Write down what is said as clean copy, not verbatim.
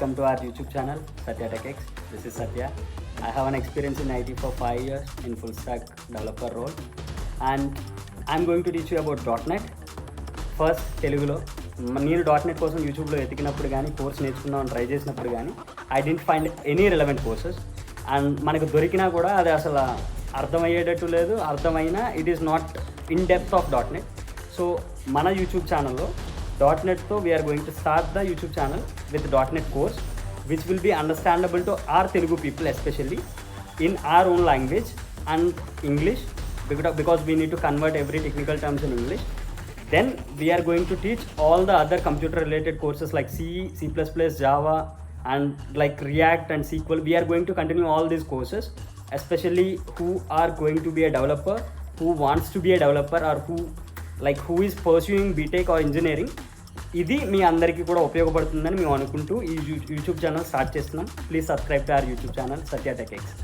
welcome to our YouTube channel, Satya TechX. This is Satya. I have an experience in IT for 5 years in full stack developer role, and I'm going to teach you about .NET. First తెలుగులో నేను .NET కోసం యూట్యూబ్లో ఎతికినప్పుడు కానీ course నేర్చుకుందామని try చేసినప్పుడు కానీ I didn't find any relevant courses. And మనకు దొరికినా కూడా అది అసలు అర్థమయ్యేటట్టు లేదు, అర్థమైనా it is not in depth of .NET. So మన యూట్యూబ్ ఛానల్లో .NETతో we are going to start the YouTube channel with .NET course which will be understandable to our Telugu people especially in our own language and English, because we need to convert every technical terms in English. Then we are going to teach all the other computer related courses like C, C++, Java and like React and SQL. We are going to continue all these courses, especially who are going to be a developer, who wants to be a developer, or who is pursuing BTech or engineering. ఇది మీ అందరికీ కూడా ఉపయోగపడుతుందని మేము అనుకుంటూ ఈ YouTube channel start చేస్తున్నాం. Please subscribe to our YouTube channel Satya tech X.